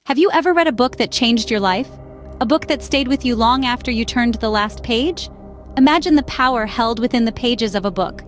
Have you ever read a book that changed your life? A book that stayed with you long after you turned the last page? Imagine the power held within the pages of a book.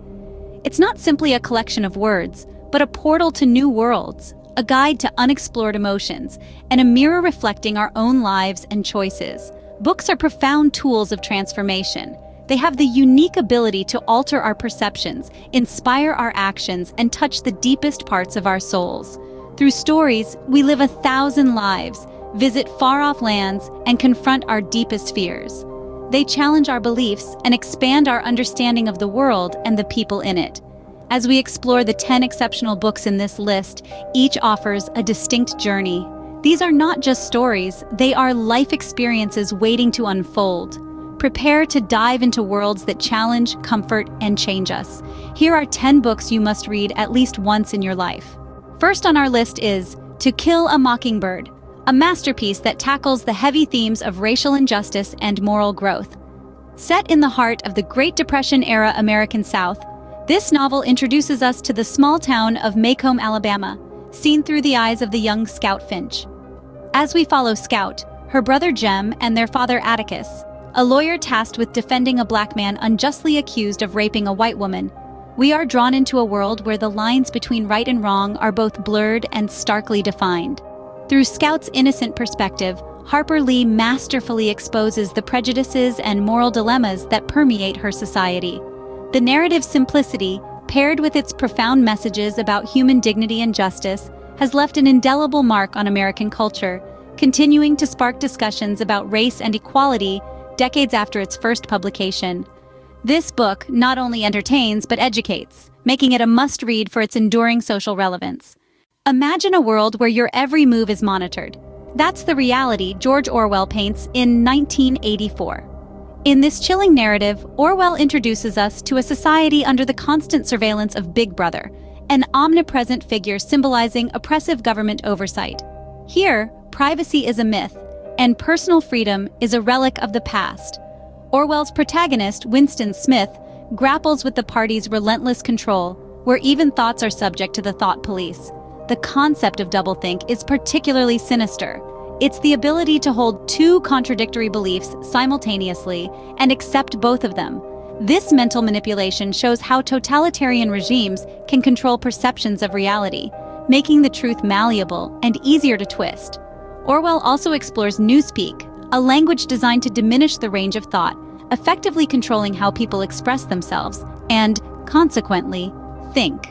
It's not simply a collection of words, but a portal to new worlds, a guide to unexplored emotions, and a mirror reflecting our own lives and choices. Books are profound tools of transformation. They have the unique ability to alter our perceptions, inspire our actions, and touch the deepest parts of our souls. Through stories, we live 1,000 lives, visit far-off lands, and confront our deepest fears. They challenge our beliefs and expand our understanding of the world and the people in it. As we explore the 10 exceptional books in this list, each offers a distinct journey. These are not just stories, they are life experiences waiting to unfold. Prepare to dive into worlds that challenge, comfort, and change us. Here are 10 books you must read at least once in your life. First on our list is To Kill a Mockingbird, a masterpiece that tackles the heavy themes of racial injustice and moral growth. Set in the heart of the Great Depression-era American South, this novel introduces us to the small town of Macomb, Alabama, seen through the eyes of the young Scout Finch. As we follow Scout, her brother Jem, and their father Atticus, a lawyer tasked with defending a black man unjustly accused of raping a white woman, we are drawn into a world where the lines between right and wrong are both blurred and starkly defined. Through Scout's innocent perspective, Harper Lee masterfully exposes the prejudices and moral dilemmas that permeate her society. The narrative's simplicity, paired with its profound messages about human dignity and justice, has left an indelible mark on American culture, continuing to spark discussions about race and equality decades after its first publication. This book not only entertains but educates, making it a must-read for its enduring social relevance. Imagine a world where your every move is monitored. That's the reality George Orwell paints in 1984. In this chilling narrative, Orwell introduces us to a society under the constant surveillance of Big Brother, an omnipresent figure symbolizing oppressive government oversight. Here, privacy is a myth, and personal freedom is a relic of the past. Orwell's protagonist, Winston Smith, grapples with the party's relentless control, where even thoughts are subject to the thought police. The concept of doublethink is particularly sinister. It's the ability to hold two contradictory beliefs simultaneously and accept both of them. This mental manipulation shows how totalitarian regimes can control perceptions of reality, making the truth malleable and easier to twist. Orwell also explores newspeak, a language designed to diminish the range of thought, effectively controlling how people express themselves and, consequently, think.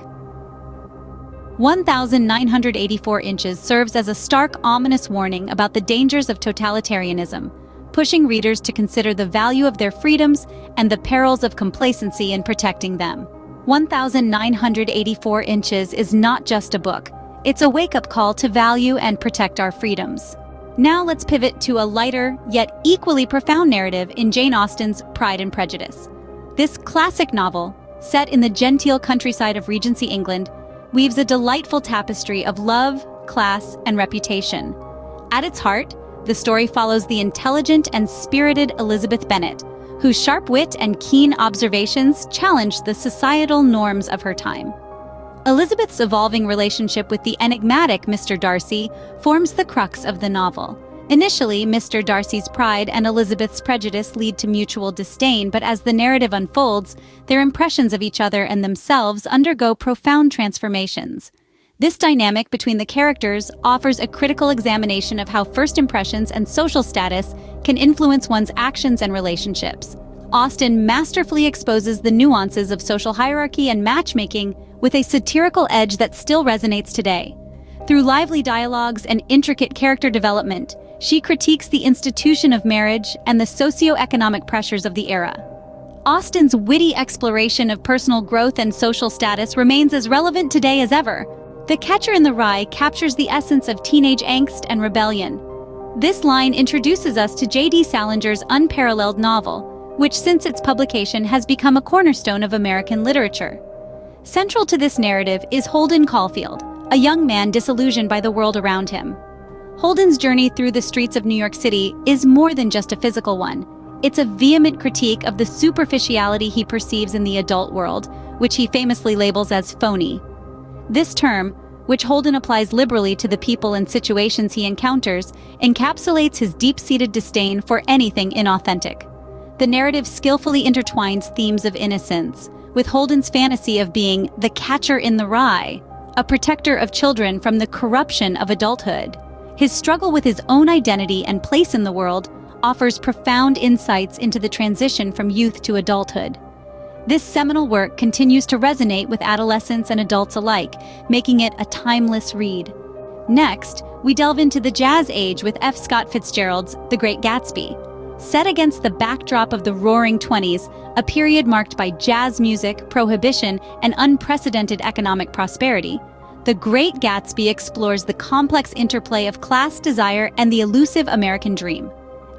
1,984 Inches serves as a stark, ominous warning about the dangers of totalitarianism, pushing readers to consider the value of their freedoms and the perils of complacency in protecting them. 1,984 Inches is not just a book, it's a wake-up call to value and protect our freedoms. Now let's pivot to a lighter, yet equally profound narrative in Jane Austen's Pride and Prejudice. This classic novel, set in the genteel countryside of Regency England, weaves a delightful tapestry of love, class, and reputation. At its heart, the story follows the intelligent and spirited Elizabeth Bennet, whose sharp wit and keen observations challenge the societal norms of her time. Elizabeth's evolving relationship with the enigmatic Mr. Darcy forms the crux of the novel. Initially, Mr. Darcy's pride and Elizabeth's prejudice lead to mutual disdain, but as the narrative unfolds, their impressions of each other and themselves undergo profound transformations. This dynamic between the characters offers a critical examination of how first impressions and social status can influence one's actions and relationships. Austen masterfully exposes the nuances of social hierarchy and matchmaking with a satirical edge that still resonates today. Through lively dialogues and intricate character development, she critiques the institution of marriage and the socio-economic pressures of the era. Austen's witty exploration of personal growth and social status remains as relevant today as ever. The Catcher in the Rye captures the essence of teenage angst and rebellion. This line introduces us to J.D. Salinger's unparalleled novel, which since its publication has become a cornerstone of American literature. Central to this narrative is Holden Caulfield, a young man disillusioned by the world around him. Holden's journey through the streets of New York City is more than just a physical one. It's a vehement critique of the superficiality he perceives in the adult world, which he famously labels as phony. This term, which Holden applies liberally to the people and situations he encounters, encapsulates his deep-seated disdain for anything inauthentic. The narrative skillfully intertwines themes of innocence, with Holden's fantasy of being the catcher in the rye, a protector of children from the corruption of adulthood. His struggle with his own identity and place in the world offers profound insights into the transition from youth to adulthood. This seminal work continues to resonate with adolescents and adults alike, making it a timeless read. Next, we delve into the Jazz Age with F. Scott Fitzgerald's The Great Gatsby. Set against the backdrop of the Roaring Twenties, a period marked by jazz music, prohibition, and unprecedented economic prosperity, The Great Gatsby explores the complex interplay of class desire and the elusive American dream.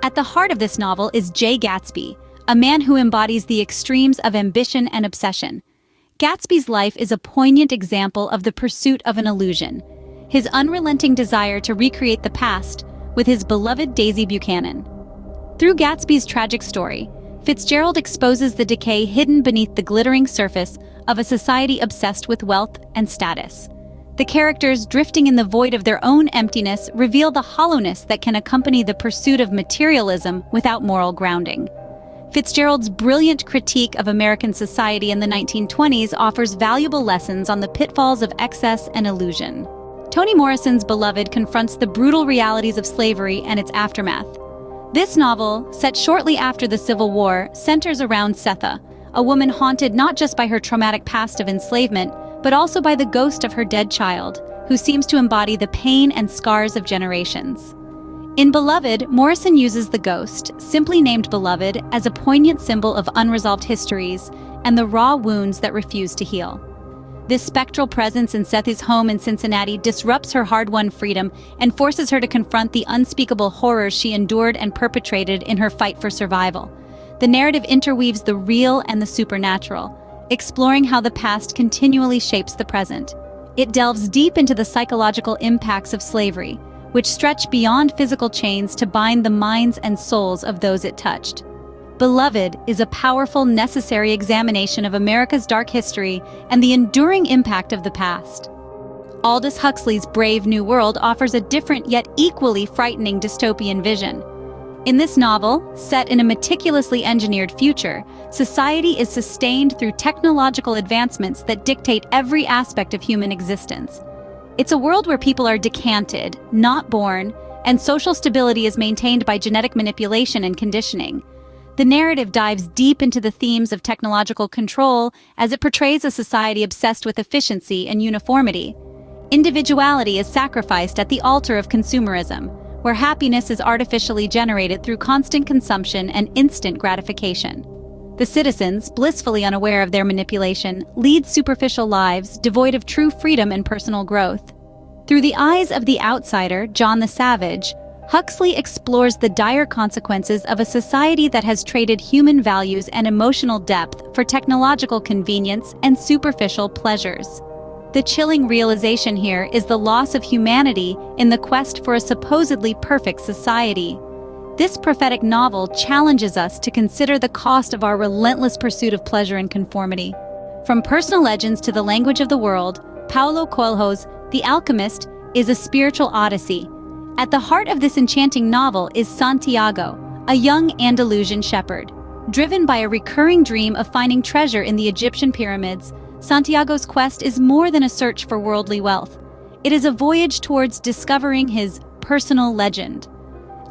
At the heart of this novel is Jay Gatsby, a man who embodies the extremes of ambition and obsession. Gatsby's life is a poignant example of the pursuit of an illusion, his unrelenting desire to recreate the past with his beloved Daisy Buchanan. Through Gatsby's tragic story, Fitzgerald exposes the decay hidden beneath the glittering surface of a society obsessed with wealth and status. The characters, drifting in the void of their own emptiness, reveal the hollowness that can accompany the pursuit of materialism without moral grounding. Fitzgerald's brilliant critique of American society in the 1920s offers valuable lessons on the pitfalls of excess and illusion. Toni Morrison's Beloved confronts the brutal realities of slavery and its aftermath. This novel, set shortly after the Civil War, centers around Setha, a woman haunted not just by her traumatic past of enslavement, but also by the ghost of her dead child, who seems to embody the pain and scars of generations. In Beloved, Morrison uses the ghost, simply named Beloved, as a poignant symbol of unresolved histories and the raw wounds that refuse to heal. This spectral presence in Setha's home in Cincinnati disrupts her hard-won freedom and forces her to confront the unspeakable horrors she endured and perpetrated in her fight for survival. The narrative interweaves the real and the supernatural, exploring how the past continually shapes the present. It delves deep into the psychological impacts of slavery, which stretch beyond physical chains to bind the minds and souls of those it touched. Beloved is a powerful, necessary examination of America's dark history and the enduring impact of the past. Aldous Huxley's Brave New World offers a different yet equally frightening dystopian vision. In this novel, set in a meticulously engineered future, society is sustained through technological advancements that dictate every aspect of human existence. It's a world where people are decanted, not born, and social stability is maintained by genetic manipulation and conditioning. The narrative dives deep into the themes of technological control as it portrays a society obsessed with efficiency and uniformity. Individuality is sacrificed at the altar of consumerism, where happiness is artificially generated through constant consumption and instant gratification. The citizens, blissfully unaware of their manipulation, lead superficial lives devoid of true freedom and personal growth. Through the eyes of the outsider, John the Savage, Huxley explores the dire consequences of a society that has traded human values and emotional depth for technological convenience and superficial pleasures. The chilling realization here is the loss of humanity in the quest for a supposedly perfect society. This prophetic novel challenges us to consider the cost of our relentless pursuit of pleasure and conformity. From personal legends to the language of the world, Paulo Coelho's The Alchemist is a spiritual odyssey. At the heart of this enchanting novel is Santiago, a young Andalusian shepherd. Driven by a recurring dream of finding treasure in the Egyptian pyramids, Santiago's quest is more than a search for worldly wealth. It is a voyage towards discovering his personal legend.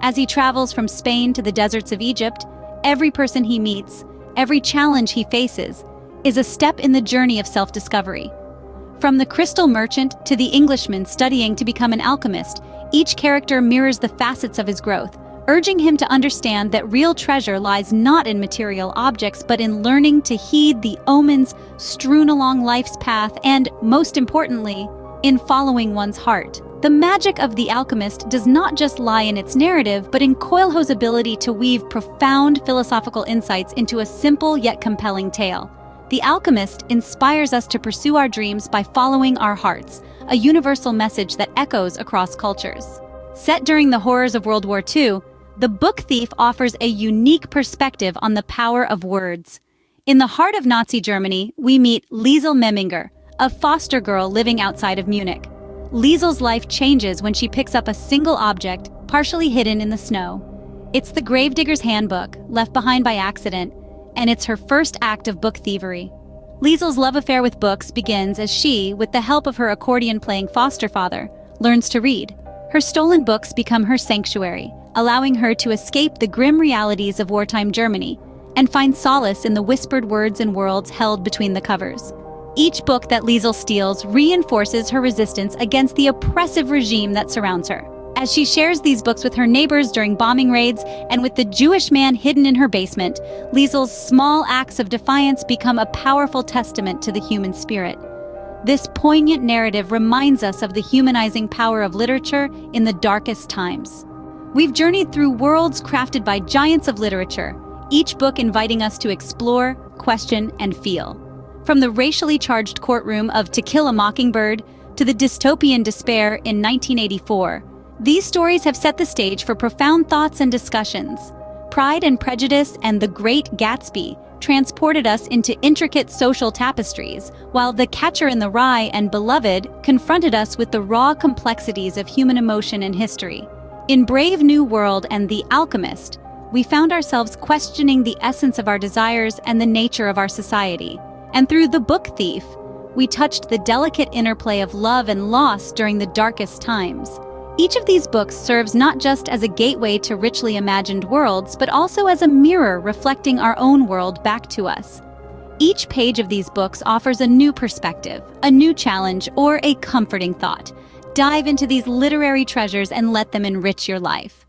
As he travels from Spain to the deserts of Egypt, every person he meets, every challenge he faces, is a step in the journey of self-discovery. From the crystal merchant to the Englishman studying to become an alchemist, each character mirrors the facets of his growth, urging him to understand that real treasure lies not in material objects but in learning to heed the omens strewn along life's path and, most importantly, in following one's heart. The magic of The Alchemist does not just lie in its narrative, but in Coelho's ability to weave profound philosophical insights into a simple yet compelling tale. The Alchemist inspires us to pursue our dreams by following our hearts, a universal message that echoes across cultures. Set during the horrors of World War II, The Book Thief offers a unique perspective on the power of words. In the heart of Nazi Germany, we meet Liesel Memminger, a foster girl living outside of Munich. Liesel's life changes when she picks up a single object, partially hidden in the snow. It's the gravedigger's handbook, left behind by accident, and it's her first act of book thievery. Liesel's love affair with books begins as she, with the help of her accordion-playing foster father, learns to read. Her stolen books become her sanctuary, allowing her to escape the grim realities of wartime Germany and find solace in the whispered words and worlds held between the covers. Each book that Liesel steals reinforces her resistance against the oppressive regime that surrounds her. As she shares these books with her neighbors during bombing raids and with the Jewish man hidden in her basement, Liesel's small acts of defiance become a powerful testament to the human spirit. This poignant narrative reminds us of the humanizing power of literature in the darkest times. We've journeyed through worlds crafted by giants of literature, each book inviting us to explore, question, and feel. From the racially charged courtroom of To Kill a Mockingbird to the dystopian despair in 1984, these stories have set the stage for profound thoughts and discussions. Pride and Prejudice and The Great Gatsby transported us into intricate social tapestries, while The Catcher in the Rye and Beloved confronted us with the raw complexities of human emotion and history. In Brave New World and The Alchemist, we found ourselves questioning the essence of our desires and the nature of our society. And through The Book Thief, we touched the delicate interplay of love and loss during the darkest times. Each of these books serves not just as a gateway to richly imagined worlds, but also as a mirror reflecting our own world back to us. Each page of these books offers a new perspective, a new challenge, or a comforting thought. Dive into these literary treasures and let them enrich your life.